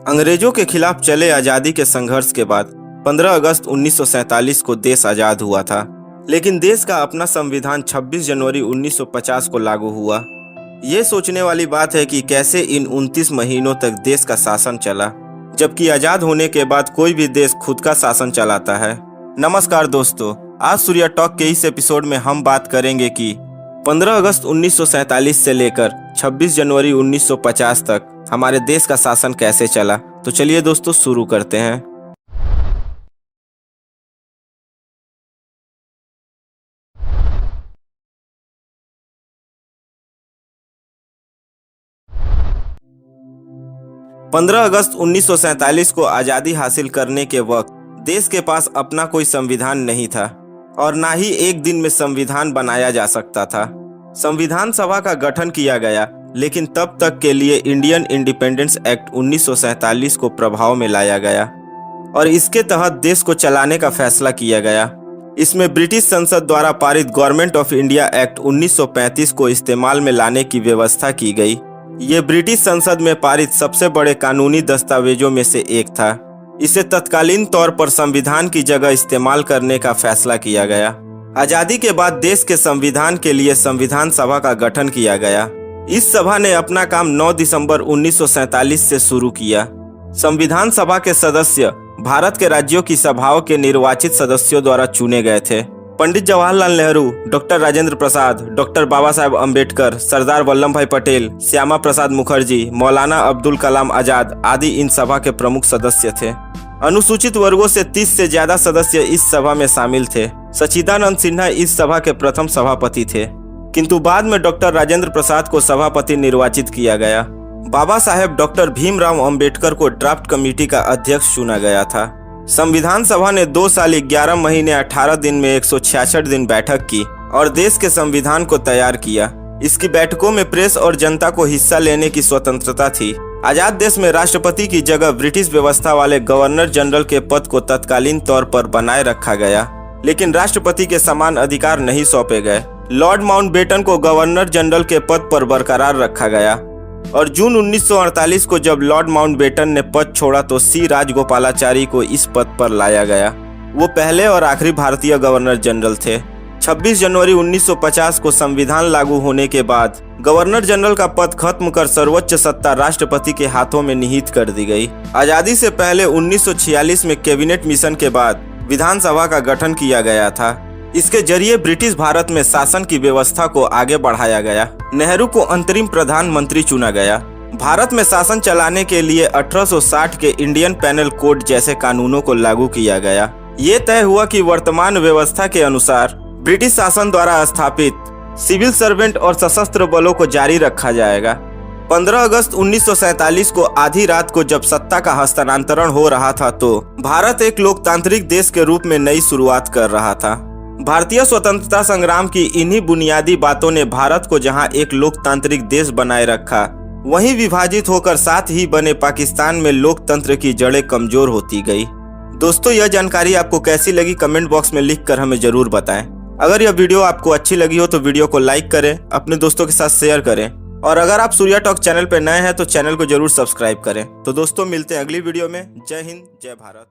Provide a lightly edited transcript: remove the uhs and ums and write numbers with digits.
अंग्रेजों के खिलाफ चले आज़ादी के संघर्ष के बाद 15 अगस्त 1947 को देश आज़ाद हुआ था, लेकिन देश का अपना संविधान 26 जनवरी 1950 को लागू हुआ। ये सोचने वाली बात है कि कैसे इन 29 महीनों तक देश का शासन चला, जबकि आज़ाद होने के बाद कोई भी देश खुद का शासन चलाता है। नमस्कार दोस्तों, आज सूर्या टॉक के इस एपिसोड में हम बात करेंगे कि 15 अगस्त 1947 से लेकर 26 जनवरी 1950 तक हमारे देश का शासन कैसे चला। तो चलिए दोस्तों शुरू करते हैं। पंद्रह अगस्त 1947 को आज़ादी हासिल करने के वक्त देश के पास अपना कोई संविधान नहीं था और ना ही एक दिन में संविधान बनाया जा सकता था। संविधान सभा का गठन किया गया, लेकिन तब तक के लिए इंडियन इंडिपेंडेंस एक्ट 1947 को प्रभाव में लाया गया और इसके तहत देश को चलाने का फैसला किया गया। इसमें ब्रिटिश संसद द्वारा पारित गवर्नमेंट ऑफ इंडिया एक्ट 1935 को इस्तेमाल में लाने की व्यवस्था की गई। ये ब्रिटिश संसद में पारित सबसे बड़े कानूनी दस्तावेजों में से एक था। इसे तत्कालीन तौर पर संविधान की जगह इस्तेमाल करने का फैसला किया गया। आज़ादी के बाद देश के संविधान के लिए संविधान सभा का गठन किया गया। इस सभा ने अपना काम 9 दिसंबर 1947 से शुरू किया। संविधान सभा के सदस्य भारत के राज्यों की सभाओं के निर्वाचित सदस्यों द्वारा चुने गए थे। पंडित जवाहरलाल नेहरू, डॉक्टर राजेंद्र प्रसाद, डॉक्टर बाबा साहेब अम्बेडकर, सरदार वल्लभ भाई पटेल, श्यामा प्रसाद मुखर्जी, मौलाना अब्दुल कलाम आजाद आदि इन सभा के प्रमुख सदस्य थे। अनुसूचित वर्गों से 30 से ज्यादा सदस्य इस सभा में शामिल थे। सच्चिदानंद सिन्हा इस सभा के प्रथम सभापति थे, किंतु बाद में डॉक्टर राजेंद्र प्रसाद को सभापति निर्वाचित किया गया। बाबा साहेब डॉक्टर भीमराव अंबेडकर को ड्राफ्ट कमेटी का अध्यक्ष चुना गया था। संविधान सभा ने 2 साल 11 महीने 18 दिन में 166 दिन बैठक की और देश के संविधान को तैयार किया। इसकी बैठकों में प्रेस और जनता को हिस्सा लेने की स्वतंत्रता थी। आजाद देश में राष्ट्रपति की जगह ब्रिटिश व्यवस्था वाले गवर्नर जनरल के पद को तत्कालीन तौर पर बनाए रखा गया, लेकिन राष्ट्रपति के समान अधिकार नहीं सौंपे गए। लॉर्ड माउंटबेटन को गवर्नर जनरल के पद पर बरकरार रखा गया और जून 1948 को जब लॉर्ड माउंटबेटन ने पद छोड़ा तो सी राजगोपालाचारी को इस पद पर लाया गया। वो पहले और आखिरी भारतीय गवर्नर जनरल थे। 26 जनवरी 1950 को संविधान लागू होने के बाद गवर्नर जनरल का पद खत्म कर सर्वोच्च सत्ता राष्ट्रपति के हाथों में निहित कर दी गई। आजादी से पहले 1946 में कैबिनेट मिशन के बाद विधानसभा का गठन किया गया था। इसके जरिए ब्रिटिश भारत में शासन की व्यवस्था को आगे बढ़ाया गया। नेहरू को अंतरिम प्रधानमंत्री चुना गया। भारत में शासन चलाने के लिए 1860 के इंडियन पेनल कोड जैसे कानूनों को लागू किया गया। ये तय हुआ कि वर्तमान व्यवस्था के अनुसार ब्रिटिश शासन द्वारा स्थापित सिविल सर्वेंट और सशस्त्र बलों को जारी रखा जाएगा। 15 अगस्त 1947 को आधी रात को जब सत्ता का हस्तांतरण हो रहा था तो भारत एक लोकतांत्रिक देश के रूप में नई शुरुआत कर रहा था। भारतीय स्वतंत्रता संग्राम की इन्हीं बुनियादी बातों ने भारत को जहां एक लोकतांत्रिक देश बनाए रखा, वहीं विभाजित होकर साथ ही बने पाकिस्तान में लोकतंत्र की जड़ें कमजोर होती गई। दोस्तों, यह जानकारी आपको कैसी लगी कमेंट बॉक्स में लिखकर हमें जरूर बताएं। अगर यह वीडियो आपको अच्छी लगी हो तो वीडियो को लाइक करें, अपने दोस्तों के साथ शेयर करें और अगर आप सूर्या टॉक चैनल पर नए हैं तो चैनल को जरूर सब्सक्राइब करें। तो दोस्तों, मिलते हैं अगली वीडियो में। जय हिंद, जय भारत।